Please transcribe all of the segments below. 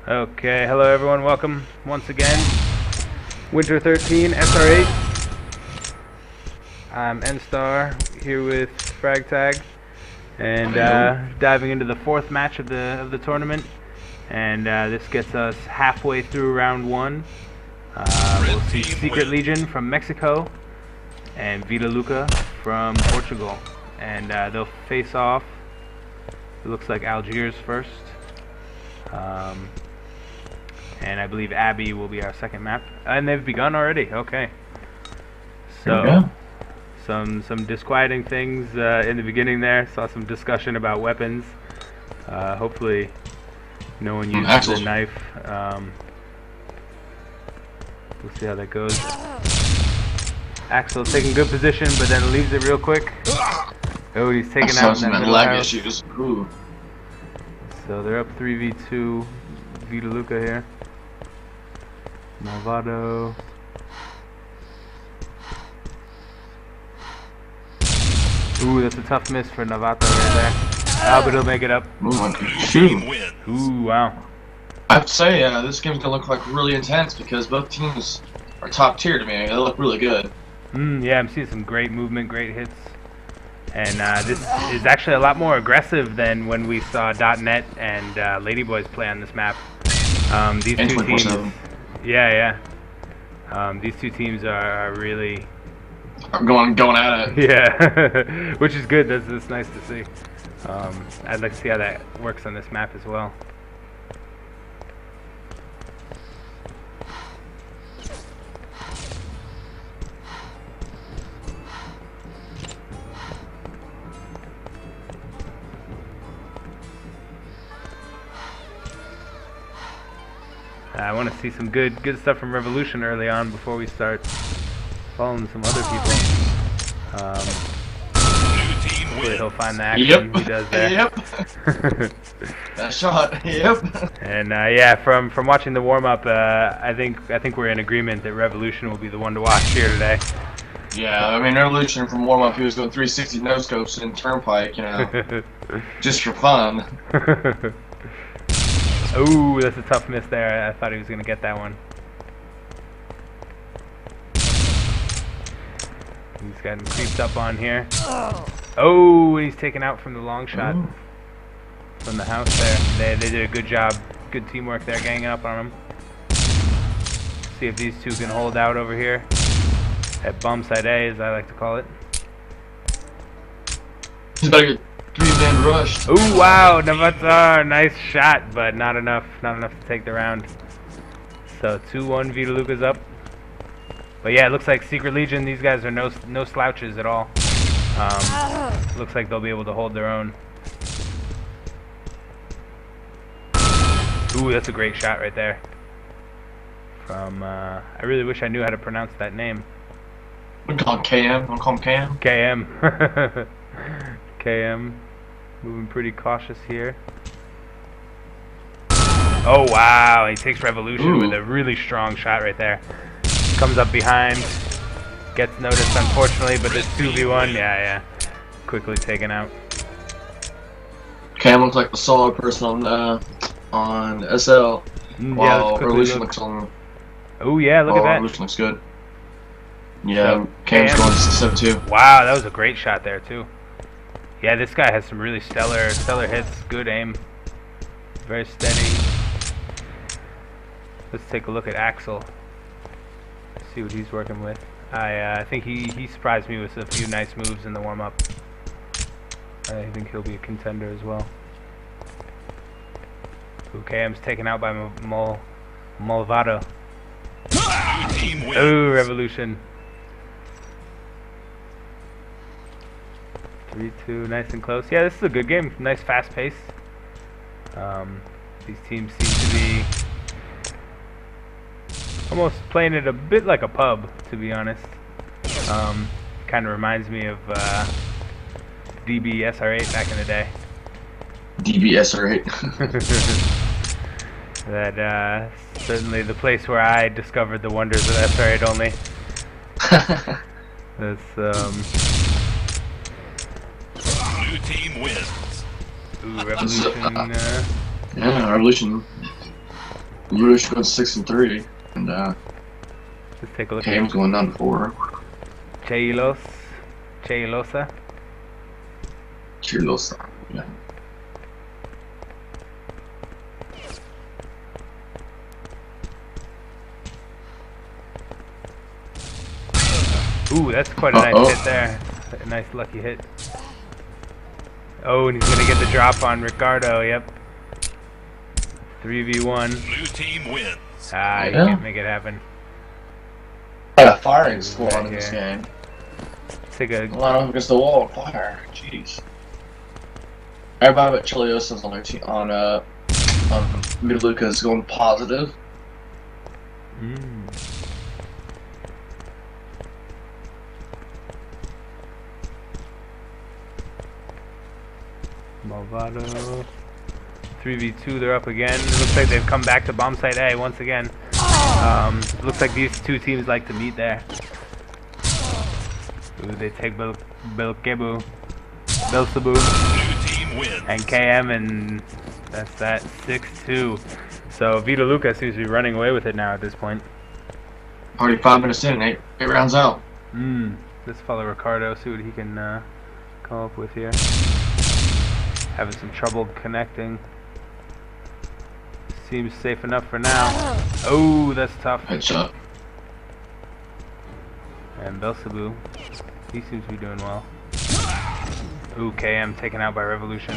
Okay, hello everyone, welcome once again. Winter 13, Sr8. I'm N-Star here with Fragtag, and diving into the fourth match of the tournament. And this gets us halfway through round one. We'll see Secret Legion from Mexico and Vita Luca from Portugal, and they'll face off. It looks like Algiers first. And I believe Abbey will be our second map. And they've begun already. Okay. So some disquieting things in the beginning there. Saw some discussion about weapons. Hopefully no one uses a knife. We'll see how that goes. Axel's taking good position, but then leaves it real quick. Oh, he's taking out that middle house. So they're up 3v2. Vita Luca here. Malvado. Ooh, that's a tough miss for Navato right there. Oh, but he'll make it up. Ooh, wow. I have to say, this game's gonna look like really intense because both teams are top tier to me. They look really good. Yeah, I'm seeing some great movement, great hits. And this is actually a lot more aggressive than when we saw .NET and Ladyboys play on this map. These two teams, these two teams are really going at it. Yeah, which is good. That's nice to see. I'd like to see how that works on this map as well. I want to see some good stuff from Revolution early on before we start following some other people. Hopefully he'll find the action he does there. Yep. That shot. Yep. And yeah, from watching the warm up, I think we're in agreement that Revolution will be the one to watch here today. Yeah, I mean Revolution from warm up, he was doing 360 no scopes in Turnpike, you know, just for fun. Ooh, that's a tough miss there. I thought he was going to get that one. He's gotten creeped up on here. Oh, he's taken out from the long shot. Ooh. From the house there. They did a good job. Good teamwork there, ganging up on him. See if these two can hold out over here. At bomb side A, as I like to call it. He's about to get 3-man rush. Ooh, wow, Navatar, nice shot, but not enough to take the round. So 2-1, Vita Luca's up. But yeah, it looks like Secret Legion, these guys are no slouches at all. Looks like they'll be able to hold their own. Ooh, that's a great shot right there. From, I really wish I knew how to pronounce that name. We call him KM. We'll call him KM. KM. KM. Moving pretty cautious here. Oh wow, he takes Revolution with a really strong shot right there. Comes up behind, gets noticed unfortunately, but this 2v1, yeah, quickly taken out. KM looks like the solid person on SL, while Revolution looks on. Oh yeah, look at that. Revolution looks good. Yeah, KM's going to 7-2. Wow, that was a great shot there too. Yeah, this guy has some really stellar hits. Good aim. Very steady. Let's take a look at Axel. See what he's working with. I think he surprised me with a few nice moves in the warm-up. I think he'll be a contender as well. KM's taken out by Malvado. Oh, Revolution. 3-2, nice and close. Yeah, this is a good game. Nice fast pace. These teams seem to be almost playing it a bit like a pub, to be honest. Kind of reminds me of DB Sr8 back in the day. DB Sr8. That certainly the place where I discovered the wonders of Sr8 only. That's Blue team wins. Ooh, Revolution. Yeah, Revolution. Lush going 6-3, and Let's take a look. Cam's going 9-4. Cheilosa. Cheilosa. Yeah. Ooh, that's quite a nice hit there. A nice lucky hit. Oh, and he's gonna get the drop on Ricardo. Yep. 3v1. Blue team wins. Ah, you can't make it happen. Got a firing squad in this game. Take a line up against the wall. Fire. Jeez. Everybody but Chiliosa's on their team. On Luca is going positive. Malvado. 3v2, they're up again. It looks like they've come back to bomb site A once again. Looks like these two teams like to meet there. Ooh, they take Belcebu and KM, and that's that. 6-2. So Vita Luca seems to be running away with it now at this point. Already 5 minutes in, 8 rounds out. Let's follow Ricardo, see what he can come up with here. Having some trouble connecting. Seems safe enough for now. Oh, that's tough. Headshot. And Belcebu, he seems to be doing well. Ooh, KM taken out by Revolution.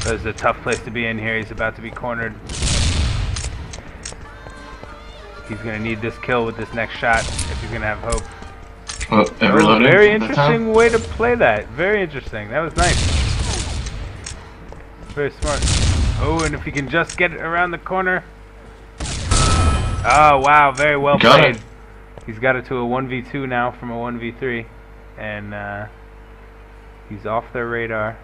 That's a tough place to be in here. He's about to be cornered. He's going to need this kill with this next shot if he's going to have hope. Oh, very interesting way to play that. Very interesting. That was nice. Very smart. Oh, and if he can just get it around the corner. Oh, wow. Very well played. He's got it to a 1v2 now from a 1v3. And he's off their radar.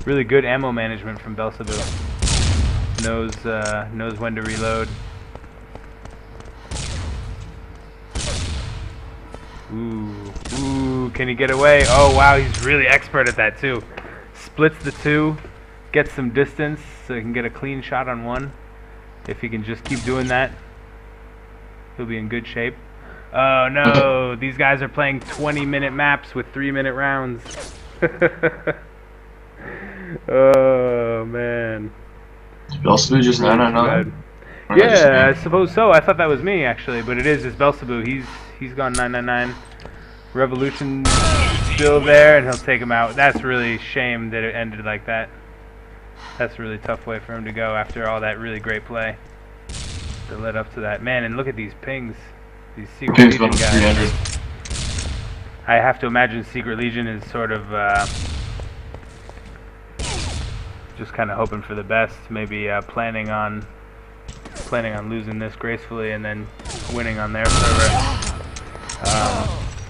Really good ammo management from Belcebu. Knows when to reload. Ooh, can he get away? Oh wow, he's really expert at that too. Splits the two, gets some distance so he can get a clean shot on one. If he can just keep doing that, he'll be in good shape. Oh no, these guys are playing 20-minute maps with 3-minute rounds. Oh man. Belcebu just 9-9. Yeah, I suppose so. I thought that was me actually, but it is. It's Belcebu. He's gone 9-9. Revolution's still there, and he'll take him out. That's really a shame that it ended like that. That's a really tough way for him to go after all that really great play that led up to that. Man, and look at these pings. These Secret Legion guys. I have to imagine Secret Legion is sort of just kind of hoping for the best. Maybe planning on losing this gracefully and then winning on their server.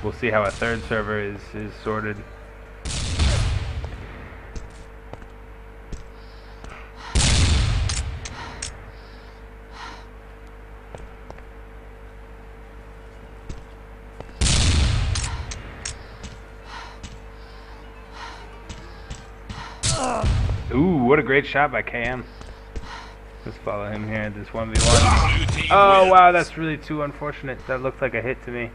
We'll see how a third server is sorted. Ooh, what a great shot by KM. Let's follow him here at this 1v1. Oh wow, that's really too unfortunate. That looks like a hit to me.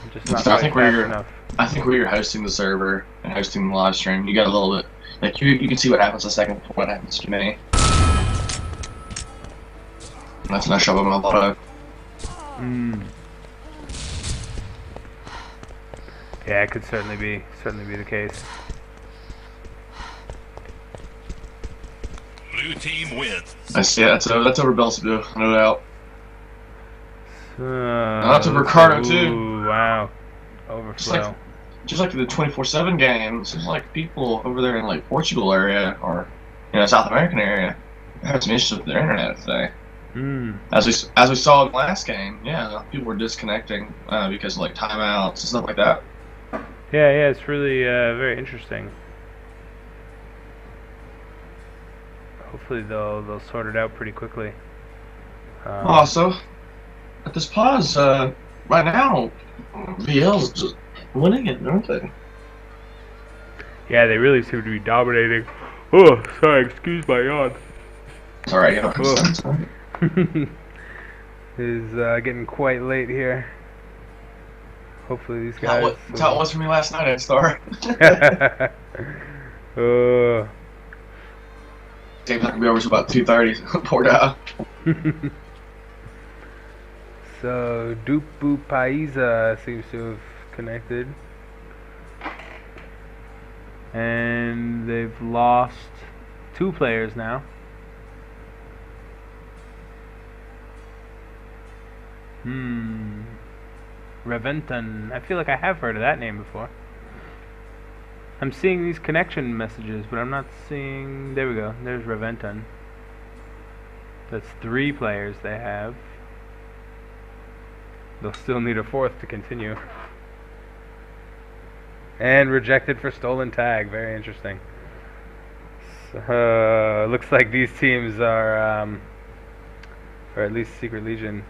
I'm just not fast enough. I think where you're hosting the server and hosting the live stream, you got a little bit like you can see what happens a second before what happens to me. That's a nice shot by my bottom. Yeah, it could certainly be the case. Blue team wins. I see it. That's over Belcebu, no doubt. That's over Ricardo too. Ooh, wow. Overflow. Just like the 24/7 game, it seems like people over there in like Portugal area or South American area have some issues with their internet today. As we saw in the last game, yeah, people were disconnecting because of like timeouts and stuff like that. Yeah, it's really very interesting. Hopefully they'll sort it out pretty quickly. Also, at this pause, right now, VL's just winning it, aren't they? Yeah, they really seem to be dominating. Oh, sorry, excuse my yawn. It's alright, you know. Oh. It's getting quite late here. Hopefully these guys. That's how it was for me last night at Star. Game's not gonna be over till about 2:30. Poor guy. So Dupu Paisa seems to have connected, and they've lost 2 players now. Reventon. I feel like I have heard of that name before. I'm seeing these connection messages, but I'm not seeing... There we go. There's Reventon. That's 3 players they have. They'll still need a 4th to continue. And rejected for stolen tag. Very interesting. So, looks like these teams are... or at least Secret Legion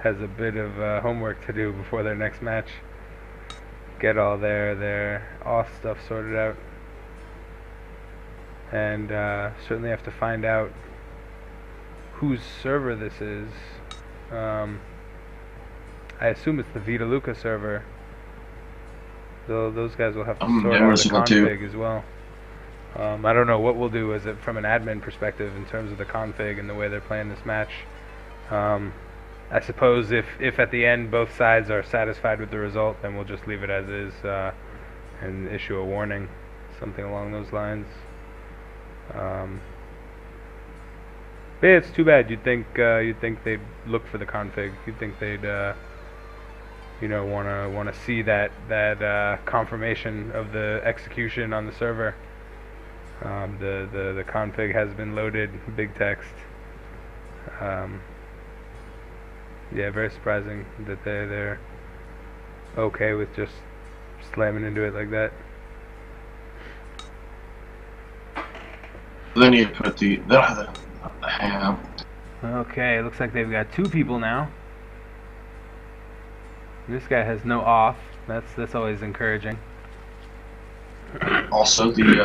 has a bit of homework to do before their next match. Get all their auth stuff sorted out, and certainly have to find out whose server this is. I assume it's the Vita Luca server. Though those guys will have to sort out the config as well. I don't know what we'll do as from an admin perspective in terms of the config and the way they're playing this match. I suppose if at the end both sides are satisfied with the result, then we'll just leave it as is and issue a warning, something along those lines. But yeah, it's too bad. You'd think they'd look for the config. You'd think they'd wanna see that confirmation of the execution on the server. The config has been loaded, big text. Yeah, very surprising that they're okay with just slamming into it like that. Then you put the ham. Okay, looks like they've got 2 people now. This guy has no off. That's always encouraging. Also the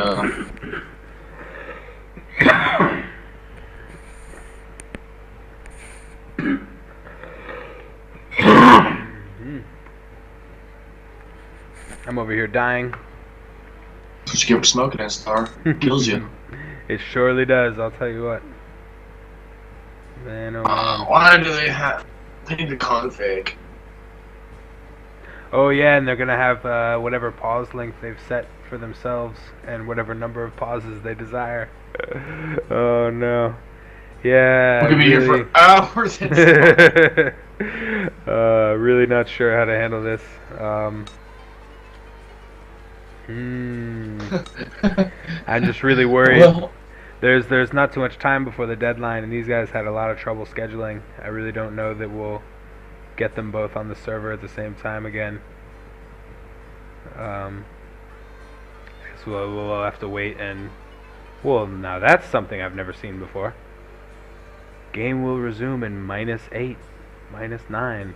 I'm over here dying. What you get for smoking that Star? Kills you. It surely does, I'll tell you what. Man, oh man. Why do they have... They need the config. Oh yeah, and they're gonna have whatever pause length they've set for themselves and whatever number of pauses they desire. Oh no. Yeah. We could be here for hours. Really not sure how to handle this. I'm just really worried. Well, There's not too much time before the deadline, and these guys had a lot of trouble scheduling. I really don't know that we'll get them both on the server at the same time again. I guess we'll have to wait and... Well, now that's something I've never seen before. Game will resume in -8, -9,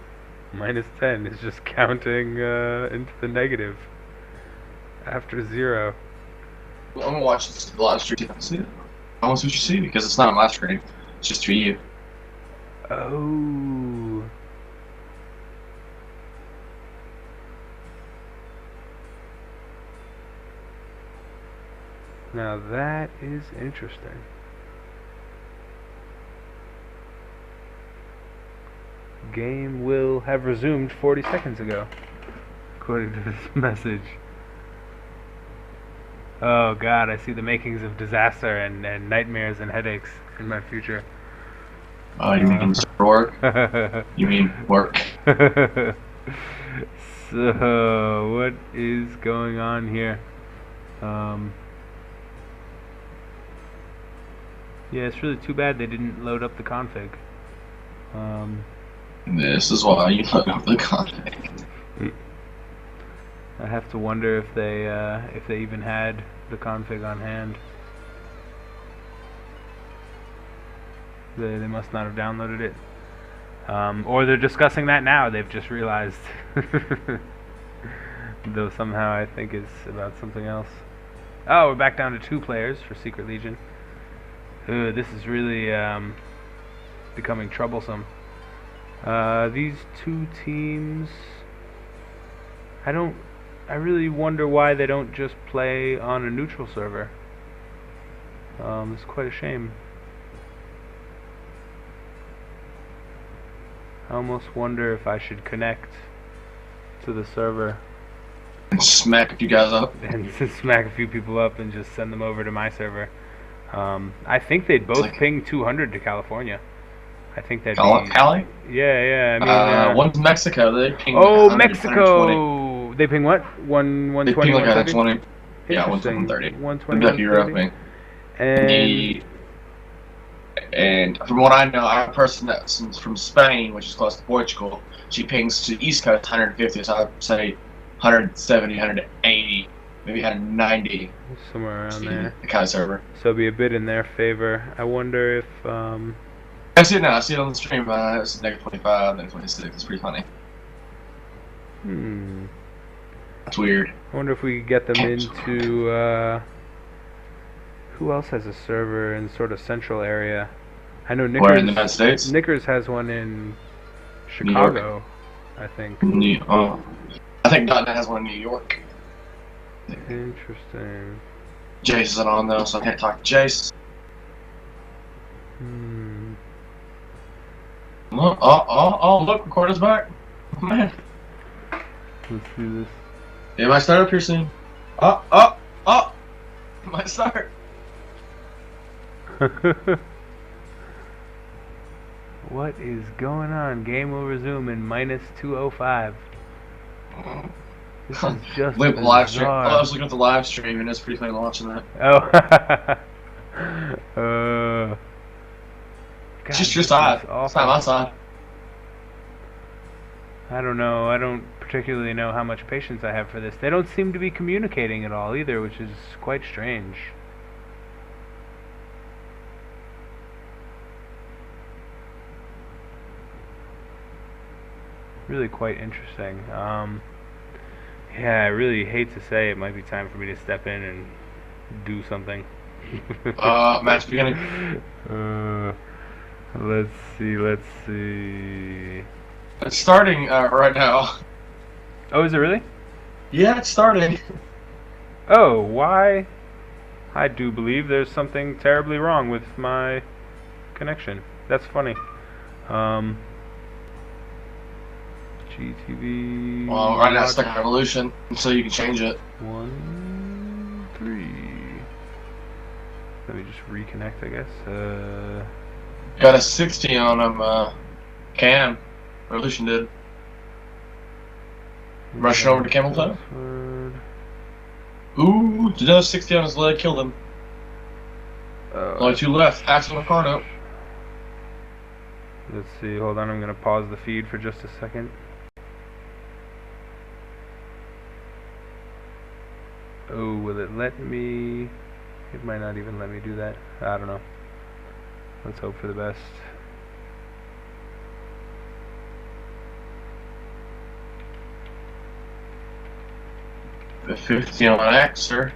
-10. It's just counting into the negative after 0. I'm gonna watch this live stream. See it? I want to see what you see because it's not on my screen. It's just for you. Oh. Now that is interesting. Game will have resumed 40 seconds ago, according to this message. Oh god, I see the makings of disaster and nightmares and headaches in my future. Oh, you mean work? You mean work? So, what is going on here? Yeah, it's really too bad they didn't load up the config. This is why you load up the config. I have to wonder if they even had the config on hand. They must not have downloaded it. Or they're discussing that now. They've just realized. Though somehow I think it's about something else. Oh, we're back down to 2 players for Secret Legion. Ugh, this is really becoming troublesome. These 2 teams, I really wonder why they don't just play on a neutral server. It's quite a shame. I almost wonder if I should connect to the server and smack a few guys up. And smack a few people up and just send them over to my server. I think they'd both ping 200 to California. I think that'd be... Cali? Yeah, I mean... one's Mexico. They ping Mexico! They ping what? 120, they ping like 130? 120. Yeah, 130. 120, Like Europe. And from what I know, I have a person that's from Spain, which is close to Portugal. She pings to the East Coast 150, so I'd say 170, 180, maybe 190. Somewhere around there. The Cali server. So it'll be a bit in their favor. I wonder if... I see it now. I see it on the stream. It's negative 25, negative 26. It's pretty funny. That's weird. I wonder if we could get them into... who else has a server in sort of central area? I know Knickers. Where in the United States? Knickers has one in Chicago, I think. I think .NET has one in New York. Interesting. Jace isn't on though, so I can't talk to Jace. Look, Recorder's back. Oh, man. Let's do this. It might start up here soon. It might start. What is going on? Game will resume in -205. This is just live stream. I was looking at the live stream and it's pretty funny watching that. God, just your side. It's not my side. I don't know. I don't particularly know how much patience I have for this. They don't seem to be communicating at all either, which is quite strange. Really quite interesting. Yeah, I really hate to say it might be time for me to step in and do something. Match beginning. Let's see. It's starting right now. Oh, is it really? Yeah, it's starting. Oh, why? I do believe there's something terribly wrong with my connection. That's funny. GTV. Well, right now it's stuck in Revolution, so you can change it. 1, 3. Let me just reconnect, I guess. Got a 60 on him, Cam. Revolution did. Rushing over to Camel Toe. Ooh, another 60 on his leg, killed him. Only 2 left. Axel Ricardo. Let's see, hold on, I'm going to pause the feed for just a second. Oh, will it let me? It might not even let me do that. I don't know. Let's hope for the best. The 50 on Axer.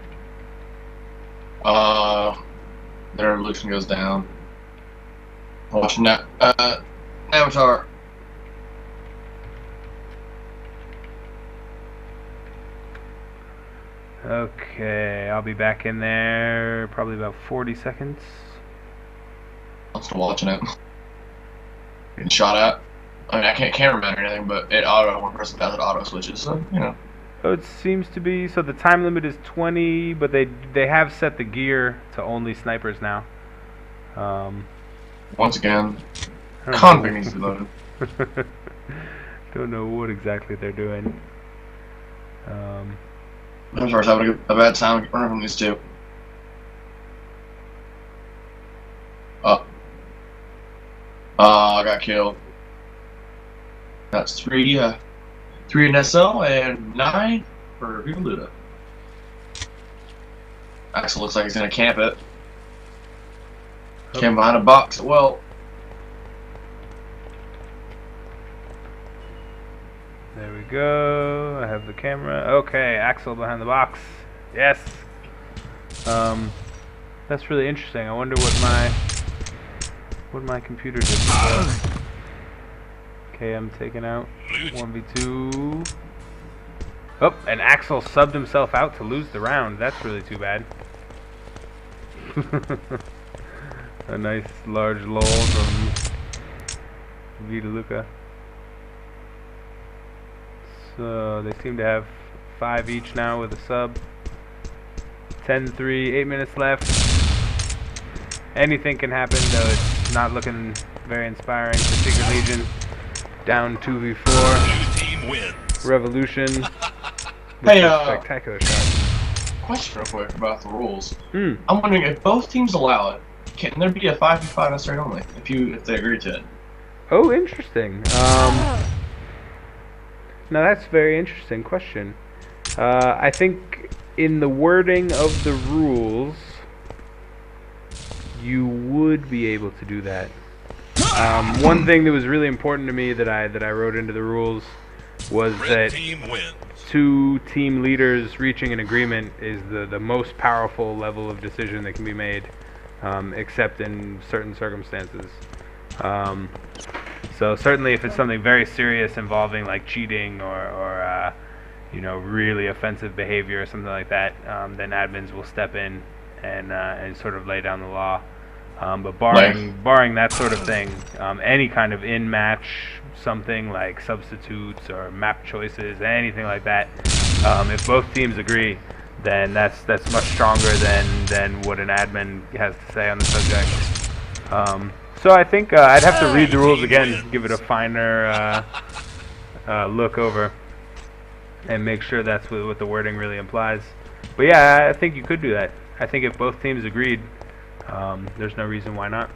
Their Revolution goes down. Watching that. Avatar. Okay, I'll be back in there probably about 40 seconds. I'm still watching it. Getting shot at. I mean, I can't cameraman or anything, but it one person does it auto switches, so, you know. Oh, it seems to be, so the time limit is 20, but they have set the gear to only snipers now. Once again, config needs to be loaded. Don't know what exactly they're doing. I'm sorry, having a bad time running from these two. I got killed. That's 3 in SL and 9 for Viva Luda. Axel looks like he's gonna camp it. Camp behind a box. Well, there we go. I have the camera. Okay, Axel behind the box. Yes. That's really interesting. I wonder what my computer did before. Okay, I'm taken out. 1v2. Oh, and Axel subbed himself out to lose the round. That's really too bad. A nice large lull from Vitaluka. So they seem to have 5 each now with a sub. 10-3, 8 minutes left. Anything can happen, though it's not looking very inspiring for Secret Legion. Down 2v4. Team wins. Revolution. Hey, spectacular shot. Question real quick about the rules. Hmm. I'm wondering if both teams allow it, can there be a 5v5 straight only if they agree to it? Oh, interesting. Now that's a very interesting question. I think in the wording of the rules, you would be able to do that. One thing that was really important to me that I wrote into the rules was that 2 team leaders reaching an agreement is the most powerful level of decision that can be made, except in certain circumstances. So certainly if it's something very serious involving like cheating or you know, really offensive behavior or something like that, then admins will step in and sort of lay down the law. But barring that sort of thing, any kind of in-match something like substitutes or map choices, anything like that, if both teams agree, then that's much stronger than what an admin has to say on the subject. So I think I'd have to read the rules again, give it a finer look over, and make sure that's what the wording really implies. But yeah, I think you could do that. I think if both teams agreed, there's no reason why not.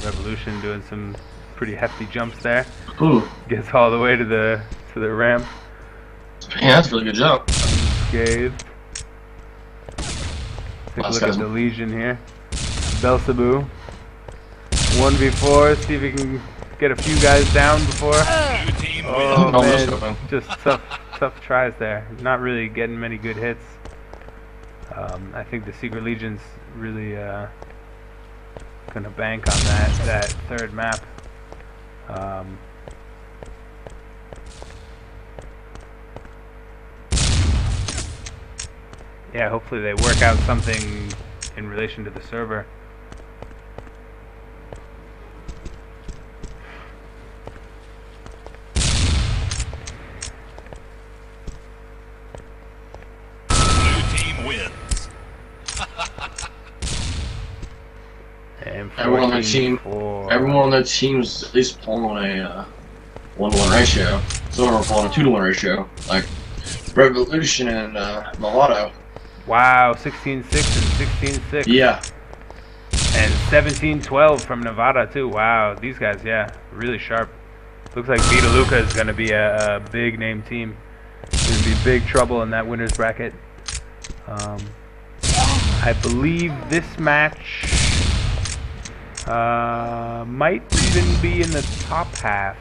Revolution doing some pretty hefty jumps there. Ooh. Gets all the way to the ramp. Yeah, that's a really good jump. Unscathed. Take a look at the Legion here. Belzebu. 1v4. See if he can get a few guys down before. Oh man, just tough tries there. Not really getting many good hits. I think the Secret Legion's really gonna bank on that third map. Yeah, hopefully they work out something in relation to the server. And everyone on their team's at least pulling a 1-to-1 ratio. Some of them are pulling a 2-to-1 ratio, like Revolution and Mulatto. Wow, 16-6 and 16-6. Yeah. And 17-12 from Nevada too. Wow, these guys, yeah, really sharp. Looks like Vitaluka is going to be a big name team. Going to be big trouble in that winner's bracket. I believe this match might even be in the top half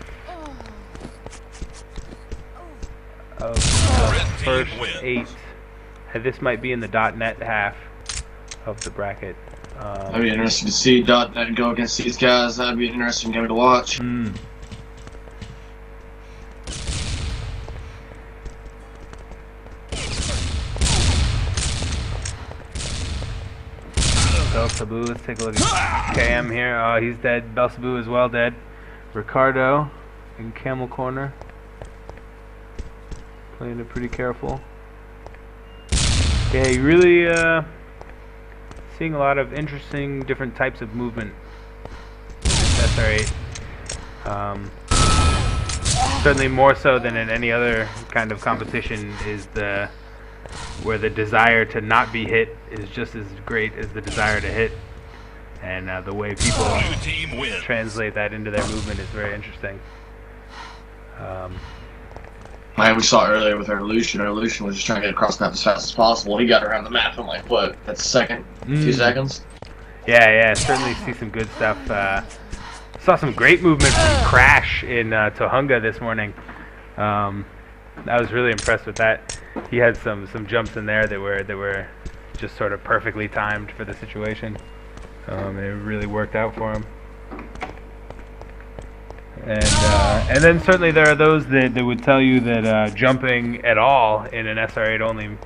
of the first 8. This might be in the .NET half of the bracket. That'd be interesting to see .NET go against these guys. That'd be an interesting game to watch. Belzebu, let's take a look at KM here. Oh, he's dead. Belzebu is well dead. Ricardo in Camel Corner. Playing it pretty careful. Yeah, you really seeing a lot of interesting different types of movement in Sr8. Certainly more so than in any other kind of competition is where the desire to not be hit is just as great as the desire to hit, and the way people translate that into their movement is very interesting. Man, we saw earlier with our Lucian. Our Lucian was just trying to get across the map as fast as possible. He got around the map in like, what, that's a second? 2 seconds? Yeah, certainly see some good stuff. Saw some great movement from Crash in Tohunga this morning. I was really impressed with that. He had some jumps in there that were just sort of perfectly timed for the situation. It really worked out for him. And then certainly there are those that would tell you that jumping at all in an SR8 only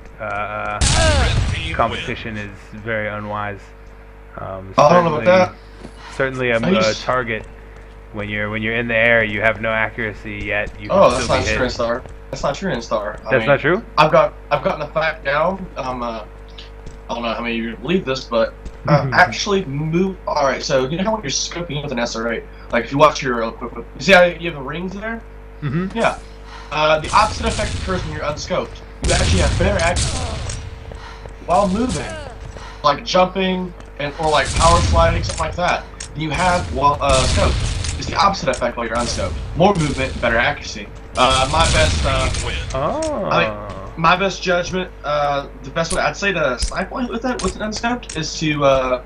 competition is very unwise. I don't know about that. Certainly a target when you're in the air, you have no accuracy yet. You can that's still not be true, hit. Star. That's not true, Star. That's not true? I've gotten the fact down. I don't know how many of you believe this, but actually move. All right, so you know how when you're scoping with an SR8, like if you watch your you see how you have the rings there? Mm-hmm. Yeah. The opposite effect occurs when you're unscoped. You actually have better accuracy while moving, like jumping or like power sliding, something like that. Than you have while scoped. It's the opposite effect while you're unscoped. More movement, better accuracy. My best. My best judgment, the best way I'd say to snipe one with an unscoped is to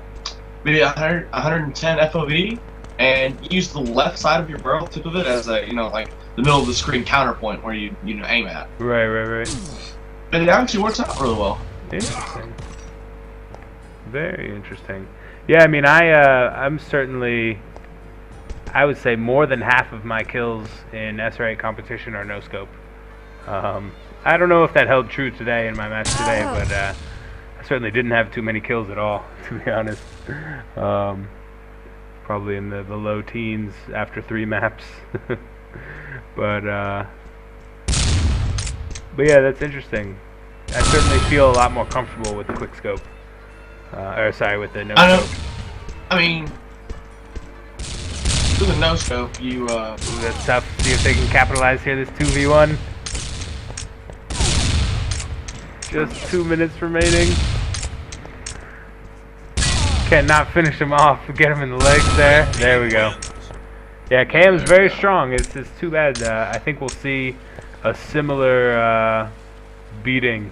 maybe 110 FOV and use the left side of your barrel tip of it as a like the middle of the screen counterpoint where you aim at. Right. And it actually works out really well. Interesting. Very interesting. Yeah, I mean I'm certainly, I would say more than half of my kills in SR8 competition are no scope. I don't know if that held true today in my match today, but I certainly didn't have too many kills at all, to be honest. Probably in the low teens after 3 maps. but yeah, that's interesting. I certainly feel a lot more comfortable with the quick scope. With the no scope. I mean, with the no scope, you that's tough. See if they can capitalize here. This 2v1. Just 2 minutes remaining. Cannot finish him off. Get him in the legs there. There we go. Yeah, Cam's very strong. It's too bad. I think we'll see a similar beating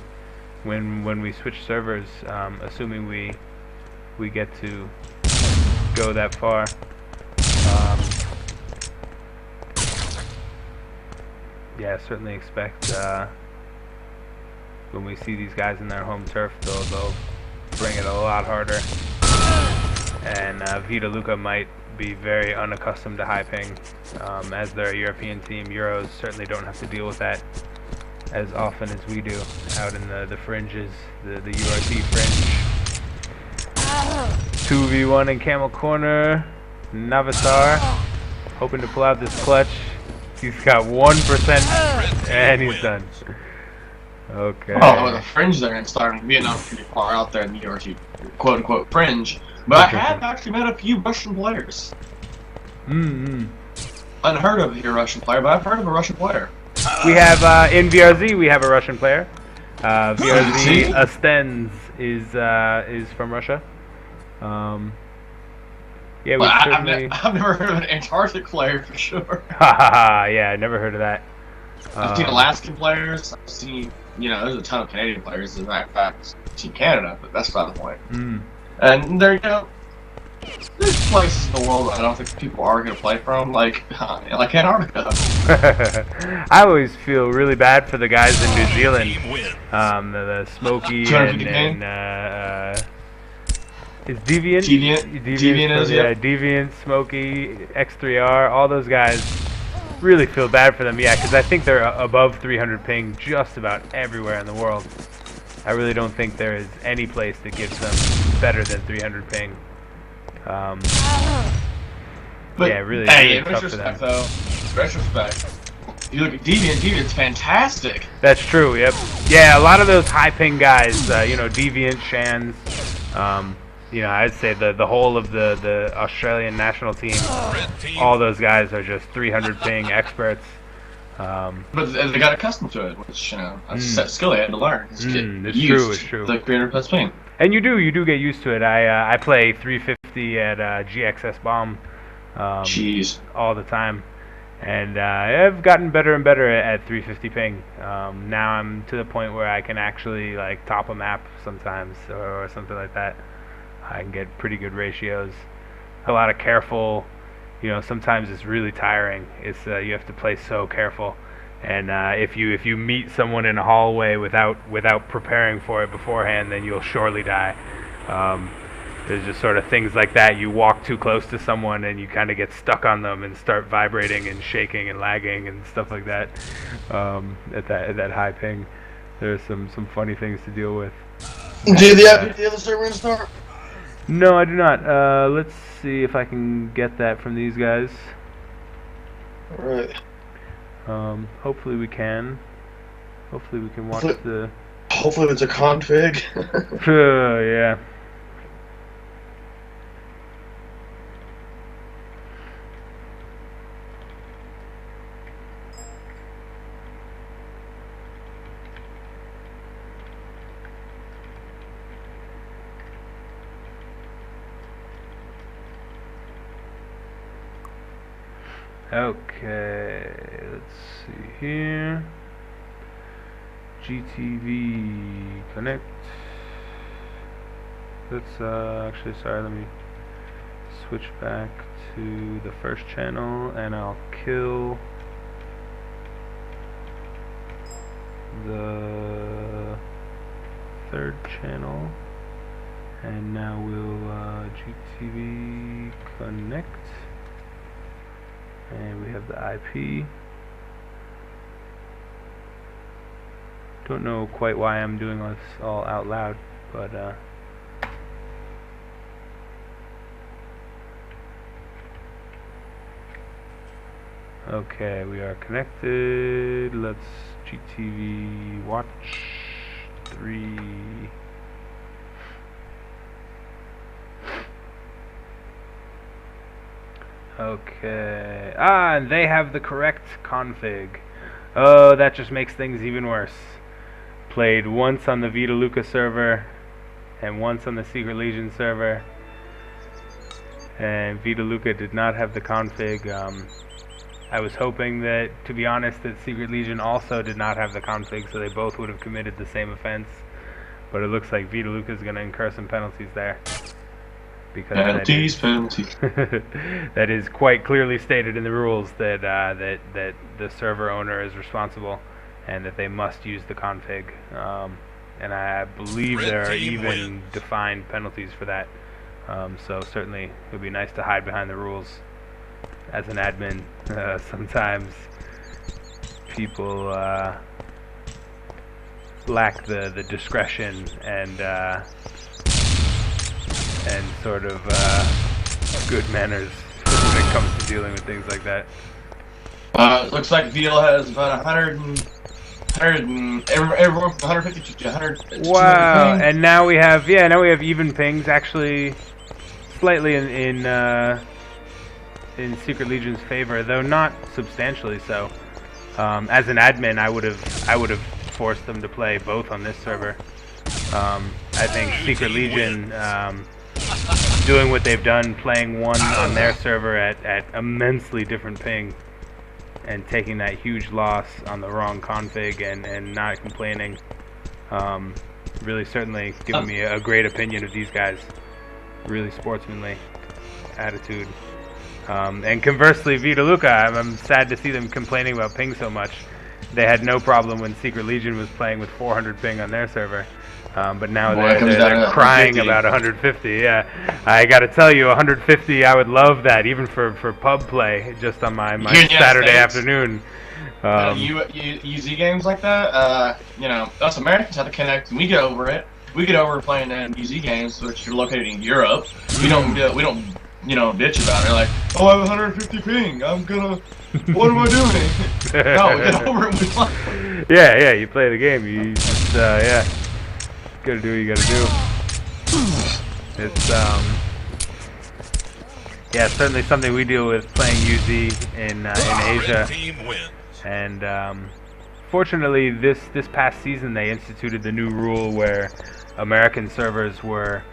when we switch servers, assuming we get to go that far. Yeah, certainly expect when we see these guys in their home turf, they'll bring it a lot harder. And Vita Luca might be very unaccustomed to high ping, as they're a European team. Euros certainly don't have to deal with that as often as we do out in the fringes, the URT fringe. 2v1 in Camel Corner. Navasar hoping to pull out this clutch. He's got 1% and he's done. Okay. Oh, with a fringe there and starting Vietnam pretty far out there in the URT quote-unquote fringe. But I have actually met a few Russian players. Unheard of here, Russian player, but I've heard of a Russian player. We have in VRZ we have a Russian player. VRZ Astens is from Russia. Yeah, we certainly. I've never heard of an Antarctic player for sure. Yeah, I never heard of that. I've seen Alaskan players. I've seen there's a ton of Canadian players. In fact, I've seen Canada, but that's not the point. And there there's places in the world that I don't think people are going to play from, like Antarctica. I always feel really bad for the guys in New Zealand. The Smokey and is Deviant? Deviant, Smokey, X3R, all those guys. Really feel bad for them, yeah, because I think they're above 300 ping just about everywhere in the world. I really don't think there is any place that gives them better than 300 ping. But, yeah, really, hey, really tough for them. Though, retrospect, you look at Deviant's fantastic. That's true, yep. Yeah, a lot of those high ping guys, Deviant, Shans, I'd say the whole of the Australian national team, all those guys are just 300 ping experts. But they got accustomed to it, which a skill they had to learn. It's true. The 300 plus ping. And you do get used to it. I play 350 at GXS Bomb all the time, And I've gotten better and better at 350 ping. Now I'm to the point where I can actually like top a map sometimes or something like that. I can get pretty good ratios. A lot of careful, sometimes it's really tiring. It's you have to play so careful. And if you meet someone in a hallway without preparing for it beforehand, then you'll surely die. There's just sort of things like that. You walk too close to someone and you kind of get stuck on them and start vibrating and shaking and lagging and stuff like that. At that high ping, there's some funny things to deal with. Do you have the other server in start? No, I do not. Let's see if I can get that from these guys. All right. Hopefully we can. Hopefully we can watch the. Hopefully it's a config. Yeah. Okay, let's see here. GTV connect. Let's actually, sorry, let me switch back to the first channel and I'll kill the third channel, and now we'll GTV connect. And we have the IP. Don't know quite why I'm doing this all out loud, but okay, we are connected. Let's GTV watch 3. Okay. And they have the correct config. Oh, that just makes things even worse. Played once on the Vita Luca server and once on the Secret Legion server. And Vita Luca did not have the config. I was hoping that, to be honest, that Secret Legion also did not have the config, so they both would have committed the same offense. But it looks like Vita Luca is going to incur some penalties there. Because penalties. That is quite clearly stated in the rules that that the server owner is responsible, and that they must use the config. And I believe there are even defined penalties for that. So certainly it would be nice to hide behind the rules. As an admin, sometimes people lack the discretion and sort of good manners when it comes to dealing with things like that. Looks like Veal has about 150 to 100. Wow! And now we have even pings, actually, slightly in Secret Legion's favor, though not substantially so. As an admin, I would have forced them to play both on this server. I think Secret Legion, doing what they've done, playing one on their server at immensely different ping, and taking that huge loss on the wrong config and not complaining, really certainly giving me a great opinion of these guys. Really sportsmanly attitude. And conversely, Vita Luca, I'm sad to see them complaining about ping so much. They had no problem when Secret Legion was playing with 400 ping on their server. But now they're crying about 150. Yeah, I got to tell you, 150. I would love that, even for pub play, just on my Saturday afternoon. UZ games like that, us Americans have to connect, and we get over it. We get over playing UZ games, which are located in Europe. We don't bitch about it. Like, oh, I have 150 ping. I'm gonna. What am I doing? No, we get over it. We play. Yeah. You play the game. You just gotta do what you gotta do. It's certainly something we deal with playing UZ in Asia. And fortunately, this past season they instituted the new rule where American servers were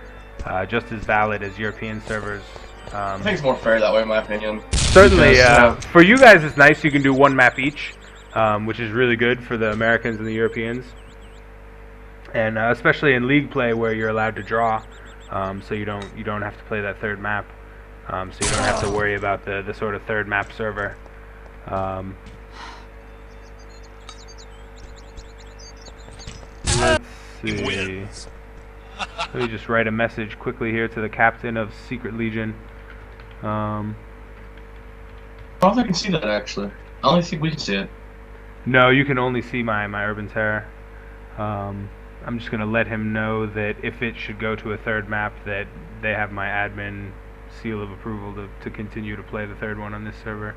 just as valid as European servers I think it's more fair that way, in my opinion. Certainly, Because, for you guys it's nice you can do one map each, which is really good for the Americans and the Europeans. And especially in league play where you're allowed to draw, so you don't have to play that third map, so you don't have to worry about the sort of third map server. Let's see. Let me just write a message quickly here to the captain of Secret Legion. I don't think I can see that, actually. I only think we can see it. No, you can only see my Urban Terror. I'm just going to let him know that if it should go to a third map, that they have my admin seal of approval to continue to play the third one on this server.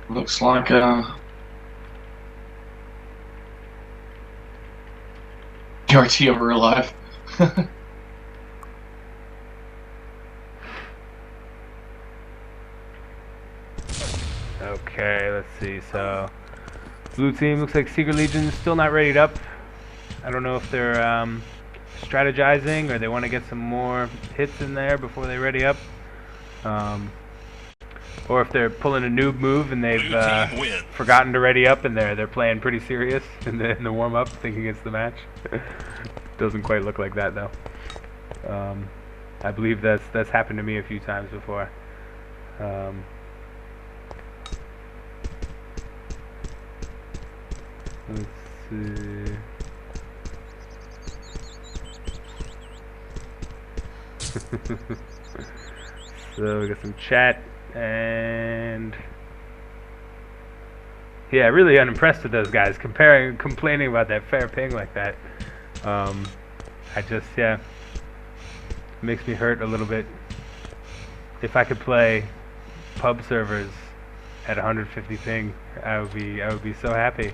Looks like, PRT over real life. Okay, let's see. So, blue team looks like Secret Legion's still not readied up. I don't know if they're strategizing or they want to get some more hits in there before they ready up. Or if they're pulling a noob move and they've forgotten to ready up and they're playing pretty serious in the warm up, thinking it's the match. Doesn't quite look like that though. I believe that's happened to me a few times before. Let's see. So we got some chat. And yeah, really unimpressed with those guys. Complaining about that fair ping like that. I just makes me hurt a little bit. If I could play pub servers at 150 ping, I would be so happy.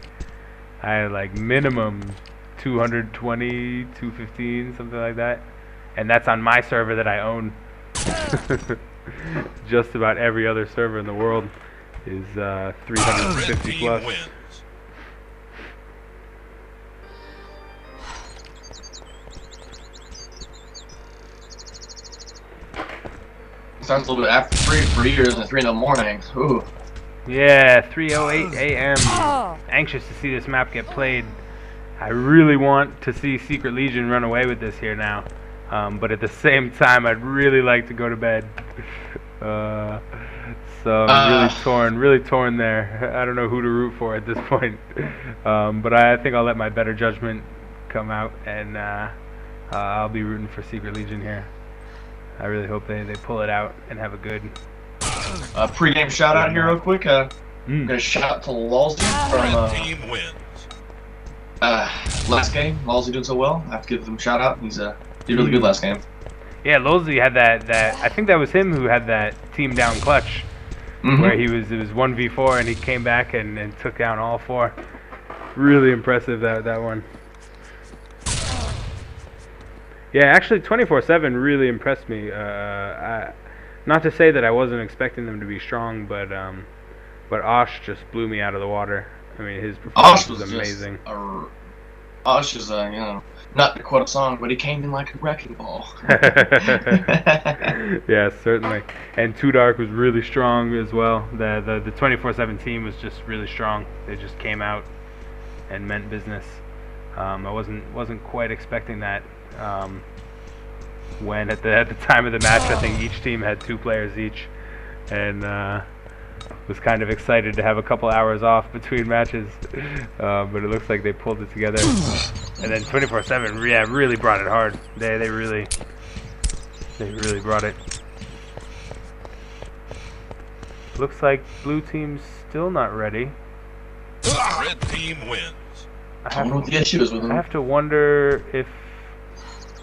I had like minimum 220, 215, something like that, and that's on my server that I own. Just about every other server in the world is 350 plus. Sounds a little bit after 3 for years and 3 in the morning. Ooh. Yeah, 3:08 a.m. Anxious to see this map get played. I really want to see Secret Legion run away with this here now. But at the same time, I'd really like to go to bed. So I'm really torn there. I don't know who to root for at this point. But I think I'll let my better judgment come out, and I'll be rooting for Secret Legion here. I really hope they pull it out and have a good Pre-game shout out here real quick. Gonna shout out to Lulzy from Team wins. last game. Lulzy doing so well. I have to give him a shout out. He's did really good last game. Yeah, Lulzy had that. I think that was him who had that team down clutch, where it was 1v4 and he came back and took down all 4. Really impressive that one. Yeah, actually 24/7 really impressed me. Not to say that I wasn't expecting them to be strong, but Osh just blew me out of the water. I mean, his performance was amazing. Osh is, not to quote a song, but he came in like a wrecking ball. Yeah, certainly. And Too Dark was really strong as well. The 24/7 team was just really strong. They just came out and meant business. I wasn't quite expecting that. When at the time of the match, I think each team had 2 players each, and was kind of excited to have a couple hours off between matches. But it looks like they pulled it together. And then 24/7, yeah, really brought it hard. They really brought it. Looks like blue team's still not ready. Red team wins. I don't know what the issue is with them. I have to wonder if...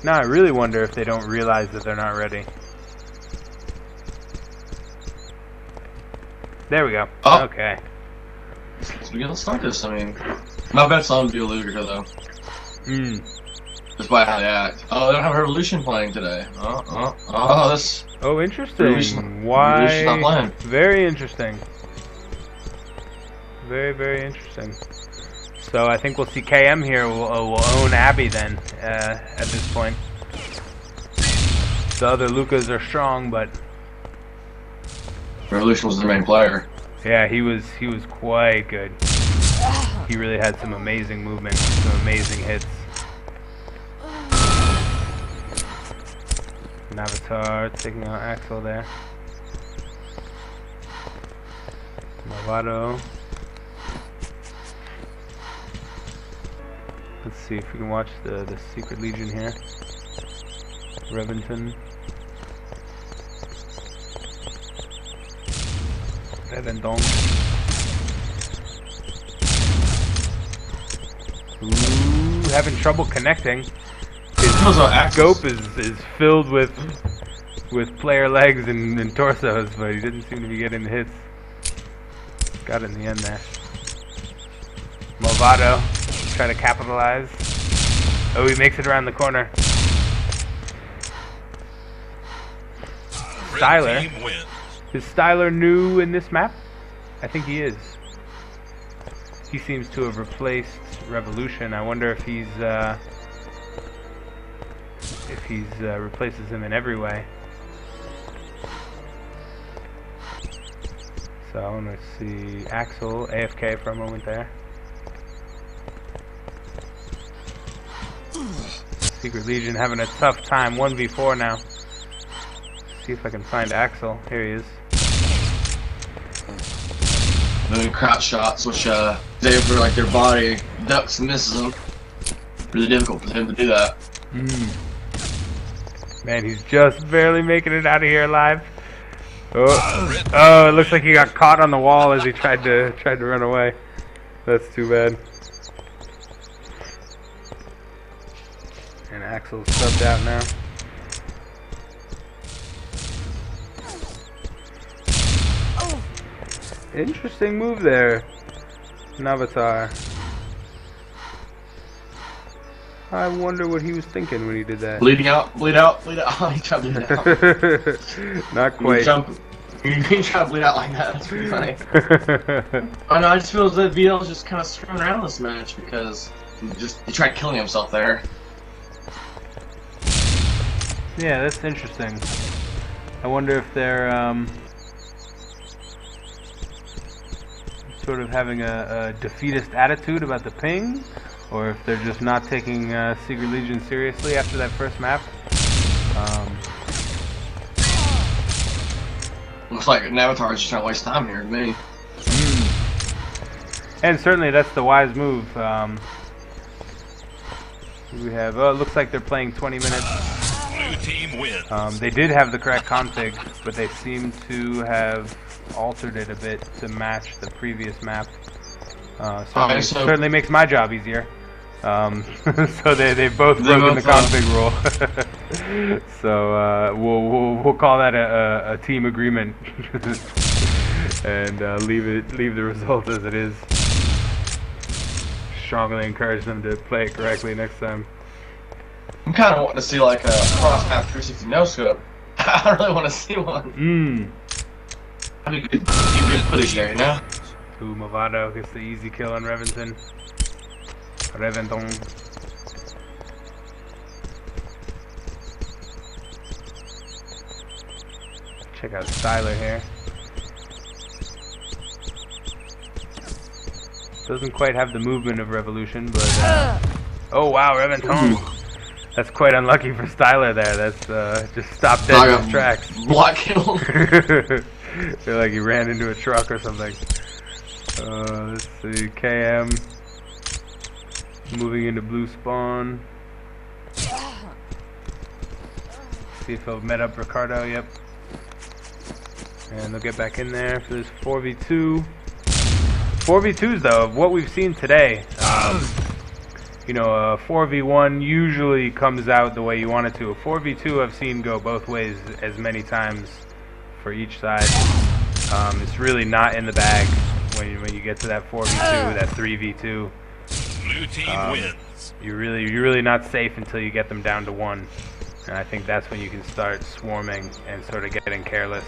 No, I really wonder if they don't realize that they're not ready. There we go. Oh. Okay. So let's start this. I mean, my bet's on Bueller here, though. Just by how they act. Oh, they don't have Revolution playing today. That's... Oh, interesting. Revolution's Why? not playing. Very interesting. Very, very interesting. So I think we'll see KM here will own Abby then at this point. The other Lucas are strong, but Revolution was the main player. yeah, he was quite good. He really had some amazing movement, some amazing hits. Navatar taking out Axel there. Malvado. Let's see if we can watch the Secret Legion here. Revington. Revendong. Ooh, having trouble connecting. His scope is filled with player legs and torsos, but he didn't seem to be getting the hits. Got it in the end there. Malvado try to capitalize. Oh, he makes it around the corner. Styler. Is Styler new in this map? I think he is. He seems to have replaced Revolution. I wonder if he's replaces him in every way. So I want to see Axel AFK for a moment there. Secret Legion having a tough time. 1v4 now. See if I can find Axel. Here he is. Doing crouch shots, which they for like their body ducks and misses them. Really difficult for him to do that. Man, he's just barely making it out of here alive. Oh, it looks like he got caught on the wall as he tried to run away. That's too bad. And Axel's subbed out now. Interesting move there, Navatar. I wonder what he was thinking when he did that. Bleeding out, bleed out, bleed out. Oh, he tried to bleed out. Not quite. He tried to bleed out like that. That's pretty funny. I know. I just feel that VL's just kind of screwing around this match because he tried killing himself there. Yeah, that's interesting. I wonder if they're sort of having a defeatist attitude about the ping, or if they're just not taking Secret Legion seriously after that first map. Looks like Navatar is just trying to waste time here to me. And certainly that's the wise move. We have, it looks like they're playing 20 minutes. Blue team wins. They did have the correct config, but they seem to have altered it a bit to match the previous map. Certainly makes my job easier. So they've both broken the config rule. So we'll call that a team agreement and leave the result as it is. Strongly encourage them to play it correctly next time. I'm kind of wanting to see like a cross map 360 no scope. I really want to see one. That'd be good footage there, you know? Ooh, Movado gets the easy kill on Revington. Reventong. Check out Styler here. Doesn't quite have the movement of Revolution, but oh wow, Reventong. That's quite unlucky for Styler there. That's just stopped dead in his tracks. Block kill. Feel like he ran into a truck or something. Let's see, KM moving into blue spawn. See if he'll met up Ricardo. Yep. And they'll get back in there for this 4v2. 4v2s though, of what we've seen today. You know, a 4v1 usually comes out the way you want it to. A 4v2 I've seen go both ways as many times for each side. It's really not in the bag when you get to that 4v2, that 3v2. Blue team wins. You're really not safe until you get them down to 1. And I think that's when you can start swarming and sort of getting careless,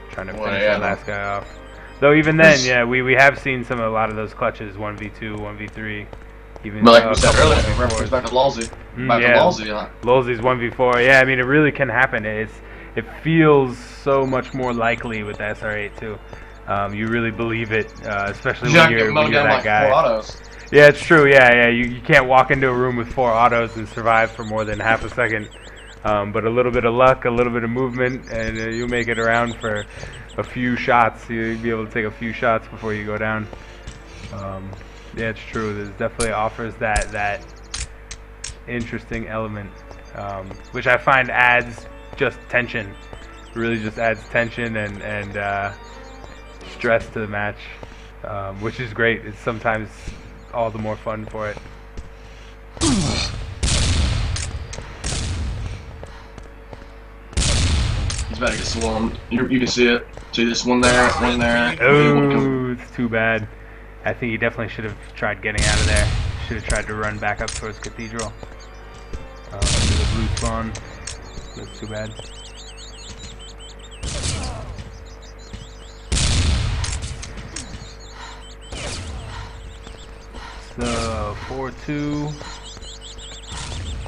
trying to finish that last guy off. Though even then, yeah, we have seen a lot of those clutches, 1v2, 1v3. Even But like we said earlier, reference back to Lulzy. Back to Lulzy. Lulzy's 1v4. Yeah, I mean, it really can happen. It feels so much more likely with the SR8 too. You really believe it, especially when you're that guy. 4 autos. Yeah, it's true. Yeah. You can't walk into a room with 4 autos and survive for more than half a second. But a little bit of luck, a little bit of movement, and you'll make it around for a few shots. You'll be able to take a few shots before you go down. Yeah, it's true. There's definitely offers that interesting element, which I find adds just tension. It really just adds tension and stress to the match, which is great. It's sometimes all the more fun for it. He's about to get swarmed. You can see it. See this one there, one there. Oh, it's too bad. I think he definitely should have tried getting out of there. Should have tried to run back up towards Cathedral. Under the blue spawn. That's too bad. So, 4-2.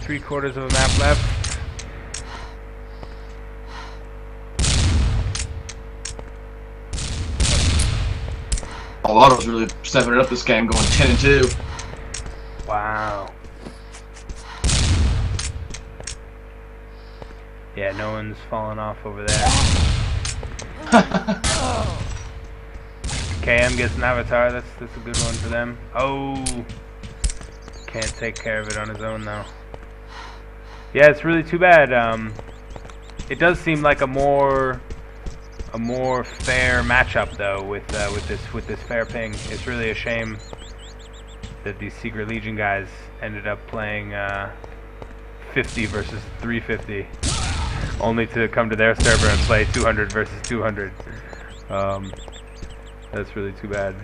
3/4 of a map left. Auto's really stepping it up this game, going 10-2. Wow. Yeah, no one's falling off over there. KM gets an avatar. That's a good one for them. Oh, can't take care of it on his own though. Yeah, it's really too bad. It does seem like a more fair matchup though with this fair ping. It's really a shame that these Secret Legion guys ended up playing 50 versus 350, only to come to their server and play 200 versus 200. That's really too bad.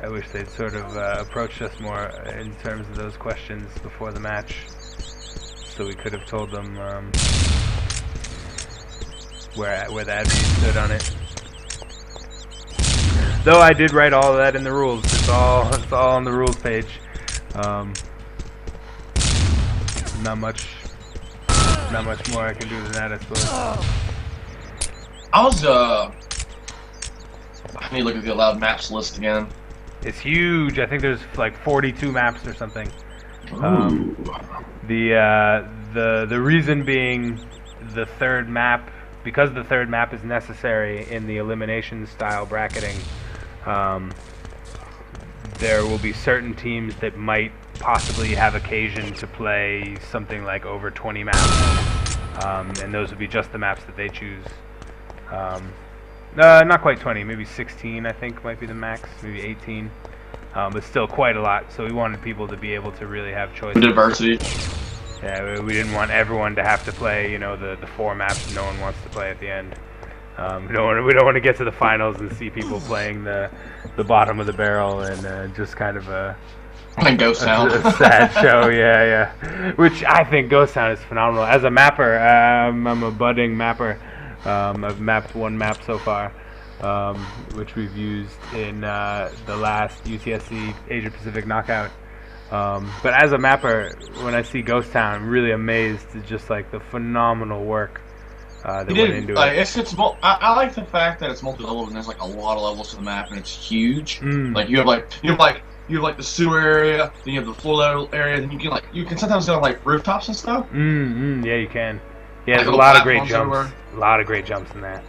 I wish they'd sort of approached us more in terms of those questions before the match, so we could have told them where the admin stood on it. Though I did write all of that in the rules. It's all on the rules page. Not much more I can do than that, I suppose. I need to look at the allowed maps list again. It's huge. I think there's like 42 maps or something. The reason being the third map, because the third map is necessary in the elimination style bracketing. There will be certain teams that might possibly have occasion to play something like over 20 maps, and those would be just the maps that they choose. Not quite 20, maybe 16 I think might be the max, maybe 18, but still quite a lot, so we wanted people to be able to really have choices. Diversity. Yeah, we didn't want everyone to have to play, you know, the 4 maps no one wants to play at the end. We don't want to get to the finals and see people playing the bottom of the barrel and just kind of a Ghost Town. A sad show, yeah. Which I think Ghost Town is phenomenal. As a mapper, I'm a budding mapper. I've mapped 1 map so far, which we've used in the last UTSC Asia Pacific knockout. But as a mapper, when I see Ghost Town, I'm really amazed at just like the phenomenal work that went into it. I like the fact that it's multi-level and there's like a lot of levels to the map and it's huge. Like you have the sewer area, then you have the floor level area, then you can sometimes go on like rooftops and stuff. Yeah, you can. Yeah, there's a lot of great jumps. Everywhere. A lot of great jumps in that.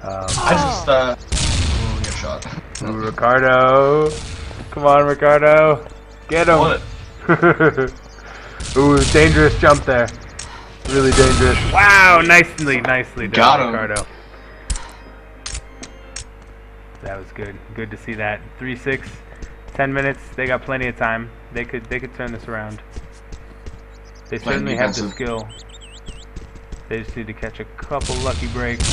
Get a shot. Ooh, Ricardo, come on, Ricardo, get him. Ooh, dangerous jump there. Really dangerous. Wow, nicely done, Ricardo. That was good. Good to see that. 3-6, 10 minutes. They got plenty of time. They could turn this around. They certainly have the skill. They just need to catch a couple lucky breaks.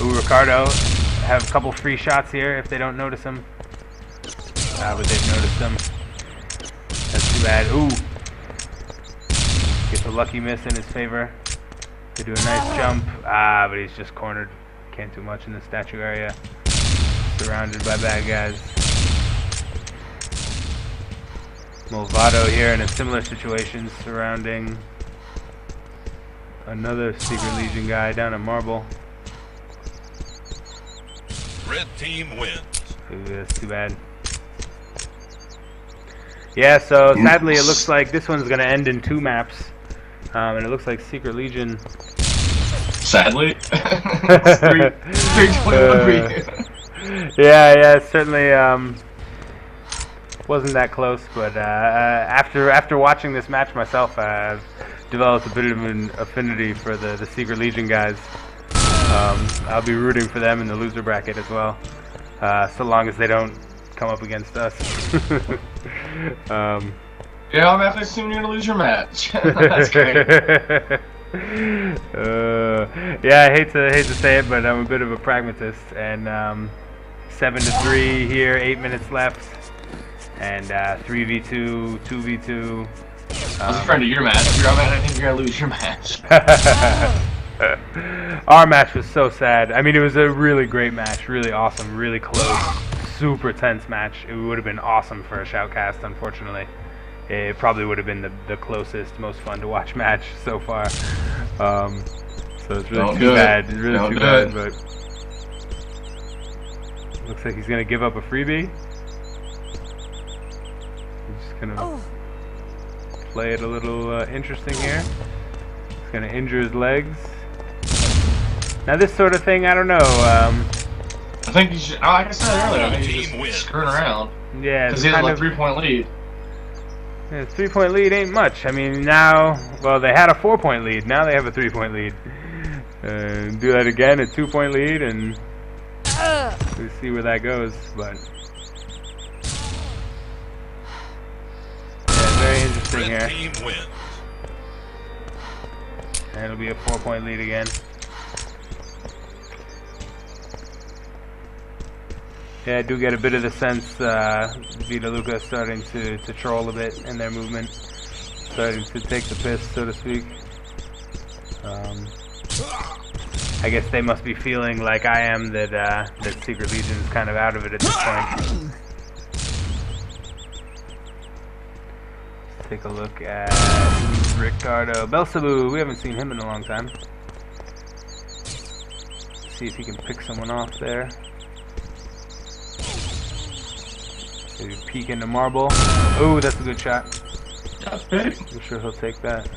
Ooh, Ricardo. Have a couple free shots here if they don't notice him. But they've noticed him. That's too bad. Ooh, a lucky miss in his favor. To do a nice jump. But he's just cornered. Can't do much in the statue area. Surrounded by bad guys. Movado here in a similar situation, surrounding another Secret Legion guy down at Marble. Red team wins. Ooh, that's too bad. Yeah, so sadly it looks like this one's going to end in 2 maps. And it looks like Secret Legion... Sadly. 321 yeah, it certainly wasn't that close, but after watching this match myself, I've developed a bit of an affinity for the Secret Legion guys. I'll be rooting for them in the loser bracket as well, so long as they don't come up against us. Yeah, I'm actually assuming you're gonna lose your match. That's great. Yeah, I hate to say it, but I'm a bit of a pragmatist, and 7-3 here, 8 minutes left, and 3v2, 2v2. I was referring to your match. If you're on that, I think you're gonna lose your match. Our match was so sad. I mean, it was a really great match, really awesome, really close, super tense match. It would have been awesome for a shoutcast, unfortunately. It probably would have been the closest, most fun to watch match so far. So it's really too bad. It's really too bad, but looks like he's gonna give up a freebie. He's just gonna play it a little interesting here. He's gonna injure his legs. Now this sort of thing, I don't know. I think you should. Like I said earlier, I think you should just screwing around. Yeah, because he has a 3-point lead. Yeah, 3-point lead ain't much. I mean, now, well, they had a 4-point lead. Now they have a 3-point lead. Do that again, a 2-point lead, and we'll see where that goes. But yeah, very interesting here. Team wins. And it'll be a 4-point lead again. Yeah, I do get a bit of the sense Vita Luca is starting to troll a bit in their movement. Starting to take the piss, so to speak. I guess they must be feeling like I am that Secret Legion is kind of out of it at this point. Let's take a look at Ricardo Belsabu. We haven't seen him in a long time. See if he can pick someone off there. Maybe peek into Marble. Oh, that's a good shot. That's big. I'm sure he'll take that.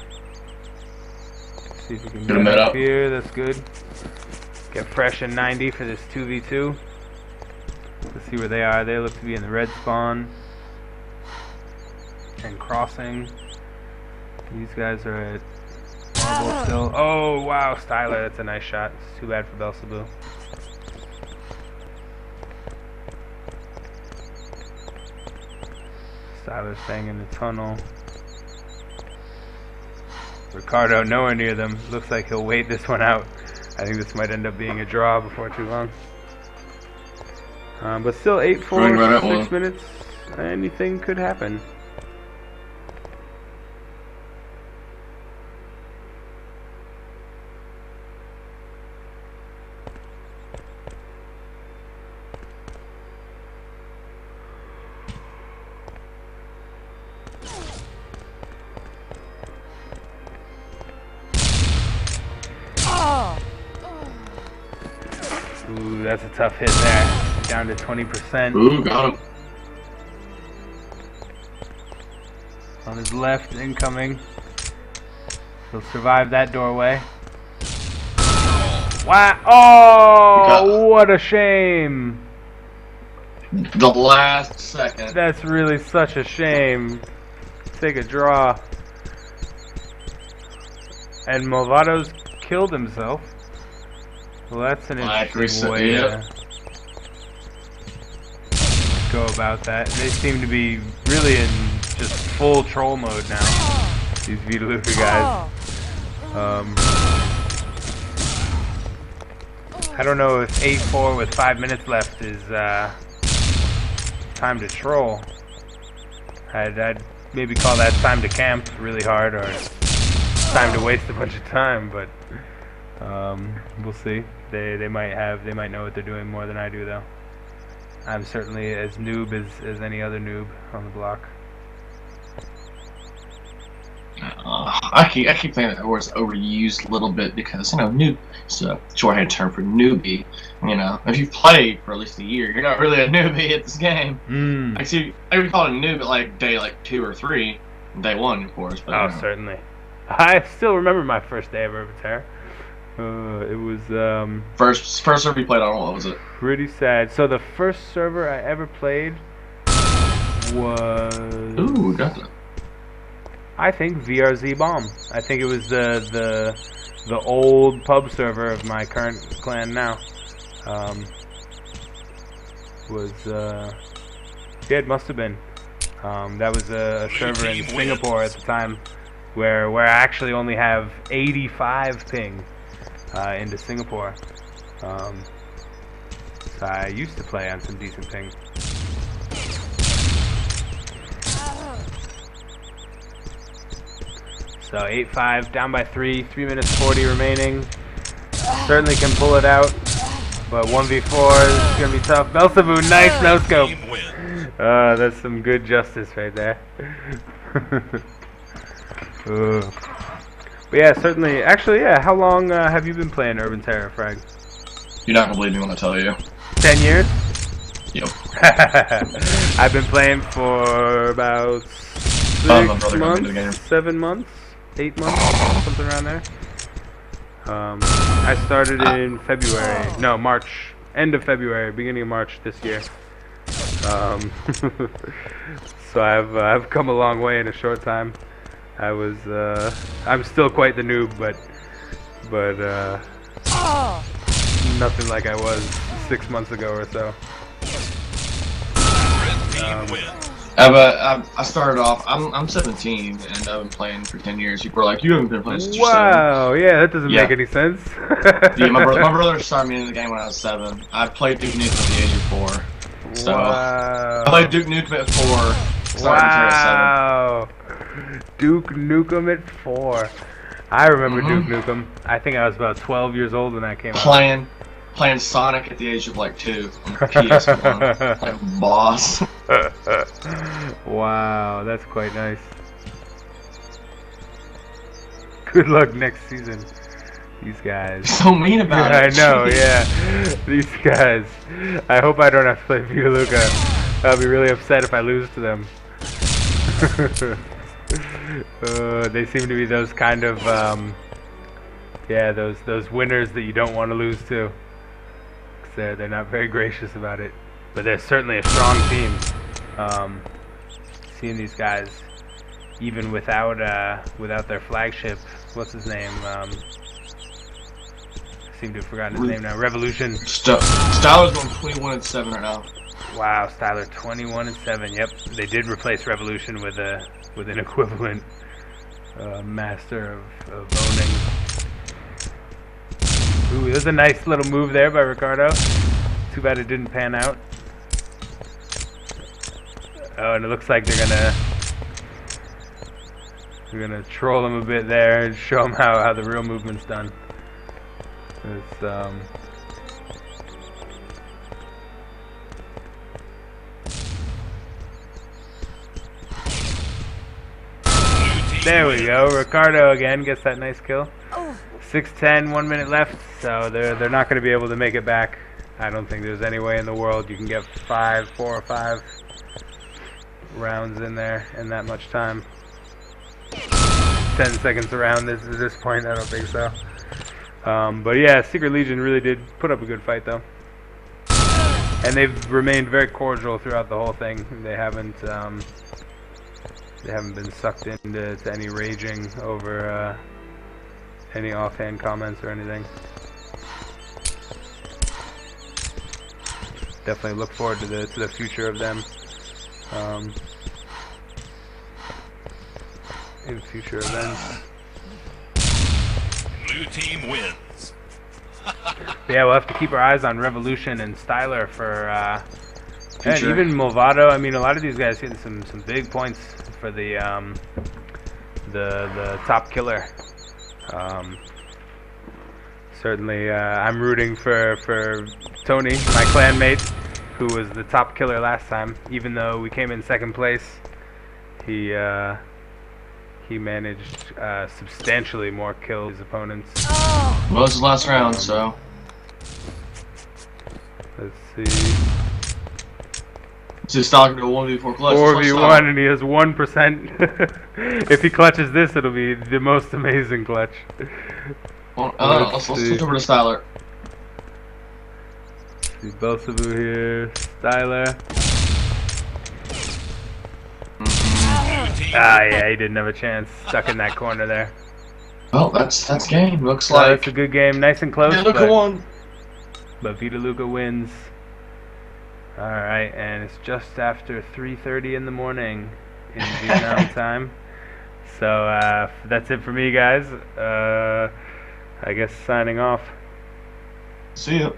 See if he can get him up here. That's good. Get fresh and 90 for this 2v2. Let's see where they are. They look to be in the red spawn and crossing. These guys are at Marble still. Oh wow, Styler, that's a nice shot. It's too bad for Belsabu. Styler staying in the tunnel. Ricardo nowhere near them. Looks like he'll wait this one out. I think this might end up being a draw before too long. But still 8-4, 6 minutes. Anything could happen. Ooh, that's a tough hit there. Down to 20%. Ooh, got him. On his left, incoming. He'll survive that doorway. Wow! Oh, what a shame! The last second. That's really such a shame. Take a draw. And Movado's killed himself. Well, that's an interesting way to go about that. They seem to be really in just full troll mode now, these Vita Luca guys. I don't know if 8-4 with 5 minutes left is time to troll. I'd maybe call that time to camp really hard, or time to waste a bunch of time, but we'll see. They might know what they're doing more than I do, though. I'm certainly as noob as any other noob on the block. I keep thinking that word's overused a little bit because, you know, noob is a shorthand term for newbie. You know, if you've played for at least a year, you're not really a newbie at this game. Like, see, I would call it a noob at like day 2 or 3, day 1, of course. But, Oh, you know. certainly. I still remember my first day of Urban Terror. It was First server you played on, what was it? pretty sad. So the first server I ever played was, Ooh, got that. I think, VRZ Bomb. I think it was the old pub server of my current clan now. Yeah, it must have been. That was a server in Singapore at the time, where I actually only have 85 ping into Singapore. So I used to play on some decent ping. So 8-5, down by 3, 3 minutes 40 remaining. Certainly can pull it out, but 1v4 is gonna be tough. Belzebu, nice no scope. Team wins. That's some good justice right there. But yeah, certainly. Actually, yeah. How long have you been playing Urban Terror, Frag? You're not gonna believe me when I tell you. 10 years? Yep. I've been playing for about 6 my brother got me into the game. months, 7 months, 8 months, something around there. I started in February. No, March. End of February, beginning of March this year. So I've come a long way in a short time. I'm still quite the noob, but nothing like I was 6 months ago or so. Red team wins. I started off. I'm 17 and I've been playing for 10 years. People are like, you haven't been playing since you're 7. Wow, yeah, that doesn't Yeah. make any sense. Yeah, my brother started me in the game when I was 7. I played Duke Nukem at the age of 4. So Wow. I played Duke Nukem at 4. Started at 7. Wow. Duke Nukem at 4. I remember Duke Nukem. I think I was about 12 years old when that came out. Playing Sonic at the age of like 2 on the PS1. Like boss. Wow, that's quite nice. Good luck next season. These guys. So mean about I it. know, yeah. These guys. I hope I don't have to play Via Luca. I'll be really upset if I lose to them. They seem to be those kind of, yeah, those winners that you don't want to lose to. 'Cause they're not very gracious about it. But they're certainly a strong team. Seeing these guys, even without their flagship, what's his name? I seem to have forgotten his name now. Revolution. Styler's going 21-7 right now. Wow, Styler 21-7. Yep, they did replace Revolution with an equivalent master of owning. Ooh, there's a nice little move there by Ricardo. Too bad it didn't pan out. Oh, and it looks like they're gonna troll him a bit there and show him how the real movement's done. It's there we go. Ricardo again gets that nice kill. 6:10, 1 minute left, so they're not going to be able to make it back. I don't think there's any way in the world you can get 4 or 5 rounds in there in that much time. 10 seconds around at this point, I don't think so. But yeah, Secret Legion really did put up a good fight though. And they've remained very cordial throughout the whole thing. They haven't been sucked into any raging over any offhand comments or anything. Definitely look forward to the future of them. In future events. Blue team wins. Yeah, we'll have to keep our eyes on Revolution and Styler for and even Movado. I mean, a lot of these guys hitting some big points for the top killer. Certainly, I'm rooting for Tony, my clanmate, who was the top killer last time. Even though we came in second place, he managed substantially more kills than his opponents. Well, it was the last round, so. Let's see. It's just talking to a 1v4 clutch. 4v1 and he has 1%. If he clutches this, it'll be the most amazing clutch. Well, let's switch over to Styler. See Belsabu here, Styler. Ah, yeah, he didn't have a chance. Stuck in that corner there. Well, that's game. Looks So like. that's a good game, nice and close. Yeah, look who won. But Vita Luca wins. Alright, and it's just after 3:30 in the morning in Vietnam time. So that's it for me, guys. I guess signing off. See ya.